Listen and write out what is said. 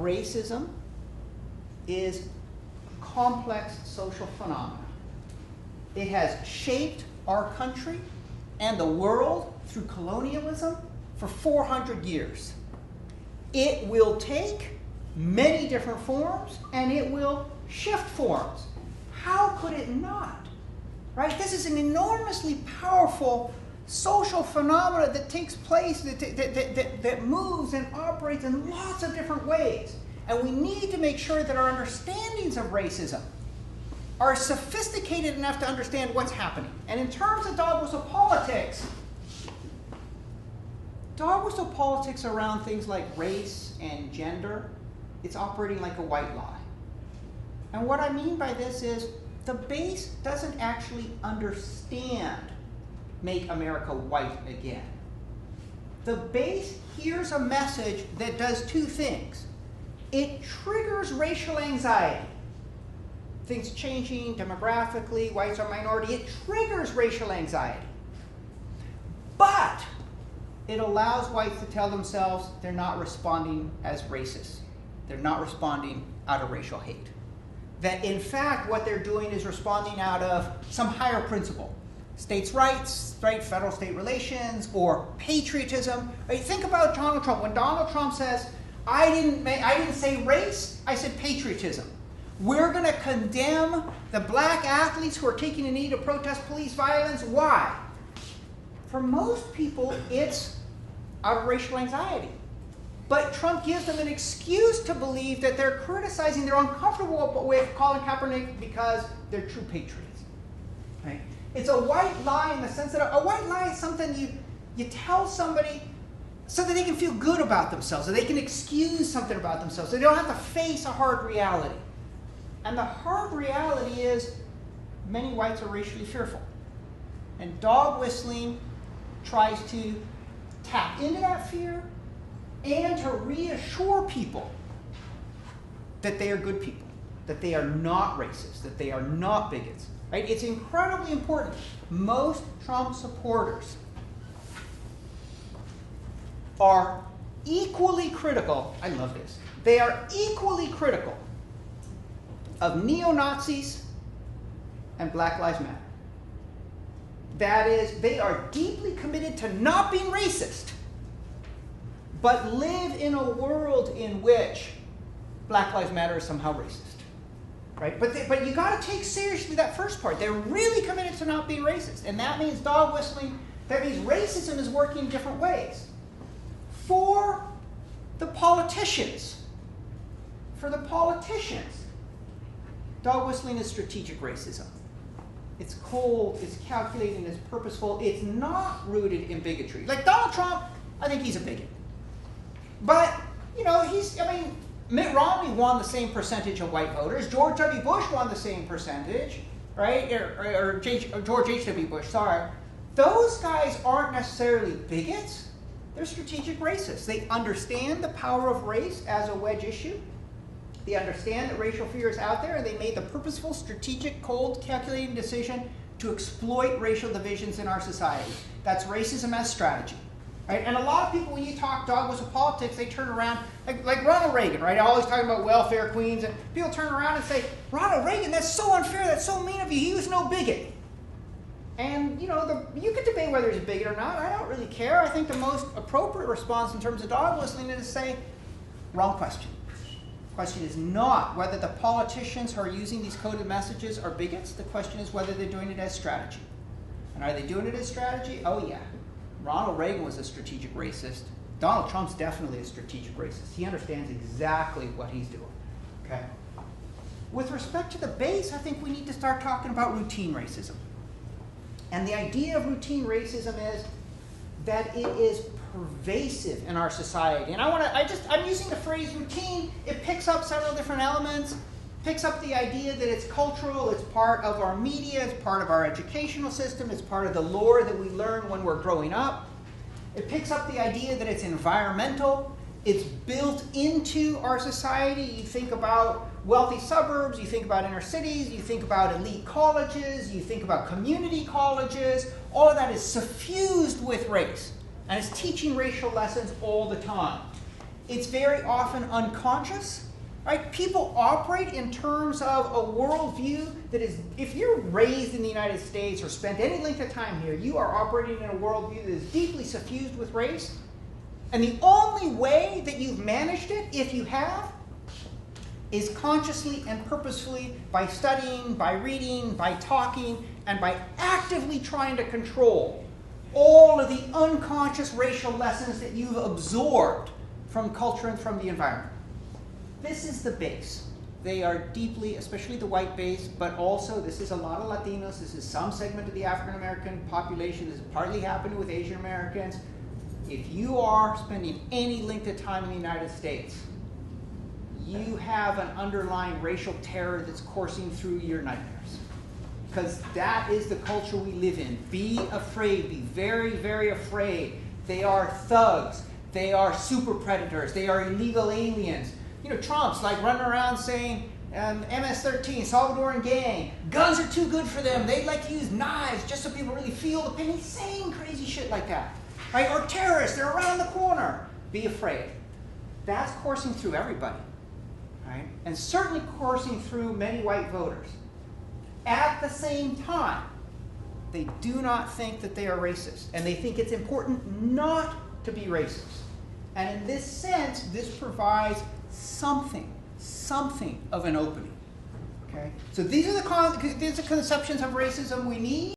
racism is a complex social phenomenon. It has shaped our country and the world through colonialism for 400 years. It will take many different forms, and it will shift forms. How could it not? Right? This is an enormously powerful social phenomena that takes place, that moves and operates in lots of different ways. And we need to make sure that our understandings of racism are sophisticated enough to understand what's happening. And in terms of dog whistle politics around things like race and gender, it's operating like a white lie. And what I mean by this is the base doesn't actually understand Make America White Again. The base hears a message that does two things. It triggers racial anxiety. Things changing demographically, whites are minority. It triggers racial anxiety. But it allows whites to tell themselves they're not responding as racist. They're not responding out of racial hate. That in fact what they're doing is responding out of some higher principle. States' rights, right? Federal-state relations, or patriotism. Right? Think about Donald Trump. When Donald Trump says, I didn't say race, I said patriotism. We're going to condemn the black athletes who are taking a knee to protest police violence. Why? For most people, it's out of racial anxiety. But Trump gives them an excuse to believe that they're criticizing, they're uncomfortable with Colin Kaepernick because they're true patriots. Right? It's a white lie in the sense that a white lie is something you tell somebody so that they can feel good about themselves, so they can excuse something about themselves, so they don't have to face a hard reality. And the hard reality is many whites are racially fearful. And dog whistling tries to tap into that fear and to reassure people that they are good people, that they are not racist, that they are not bigots. Right? It's incredibly important. Most Trump supporters are equally critical, I love this, they are equally critical of neo-Nazis and Black Lives Matter. That is, they are deeply committed to not being racist, but live in a world in which Black Lives Matter is somehow racist. Right? But you got to take seriously that first part. They're really committed to not being racist. And that means dog whistling, that means racism is working in different ways. For the politicians, dog whistling is strategic racism. It's cold, it's calculating, it's purposeful, it's not rooted in bigotry. Like Donald Trump, I think he's a bigot. But, Mitt Romney won the same percentage of white voters. George W. Bush won the same percentage, right? Or George H.W. Bush, sorry. Those guys aren't necessarily bigots. They're strategic racists. They understand the power of race as a wedge issue. They understand that racial fear is out there, and they made the purposeful, strategic, cold, calculating decision to exploit racial divisions in our society. That's racism as strategy. Right? And a lot of people, when you talk dog whistle politics, they turn around, like Ronald Reagan, right? Always talking about welfare queens, and people turn around and say, Ronald Reagan, that's so unfair, that's so mean of you, he was no bigot. And, you could debate whether he's a bigot or not. I don't really care. I think the most appropriate response in terms of dog whistling is to say, wrong question. The question is not whether the politicians who are using these coded messages are bigots. The question is whether they're doing it as strategy. And are they doing it as strategy? Oh, yeah. Ronald Reagan was a strategic racist. Donald Trump's definitely a strategic racist. He understands exactly what he's doing. Okay? With respect to the base, I think we need to start talking about routine racism. And the idea of routine racism is that it is pervasive in our society. And I'm using the phrase routine. It picks up several different elements. Picks up the idea that it's cultural, it's part of our media, it's part of our educational system, it's part of the lore that we learn when we're growing up. It picks up the idea that it's environmental, it's built into our society. You think about wealthy suburbs, you think about inner cities, you think about elite colleges, you think about community colleges. All of that is suffused with race, and it's teaching racial lessons all the time. It's very often unconscious, right? People operate in terms of a worldview that is, if you're raised in the United States or spent any length of time here, you are operating in a worldview that is deeply suffused with race. And the only way that you've managed it, if you have, is consciously and purposefully by studying, by reading, by talking, and by actively trying to control all of the unconscious racial lessons that you've absorbed from culture and from the environment. This is the base. They are deeply, especially the white base, but also this is a lot of Latinos, this is some segment of the African American population, this is partly happening with Asian Americans. If you are spending any length of time in the United States, you have an underlying racial terror that's coursing through your nightmares. Because that is the culture we live in. Be afraid, be very, very afraid. They are thugs, they are super predators, they are illegal aliens. You know, Trump's like running around saying, MS-13, Salvadoran gang, guns are too good for them, they like to use knives just so people really feel the pain. He's saying crazy shit like that. Right? Or terrorists, they're around the corner. Be afraid. That's coursing through everybody. Right? And certainly coursing through many white voters. At the same time, they do not think that they are racist. And they think it's important not to be racist. And in this sense, this provides something of an opening. Okay? So these are the conceptions of racism we need.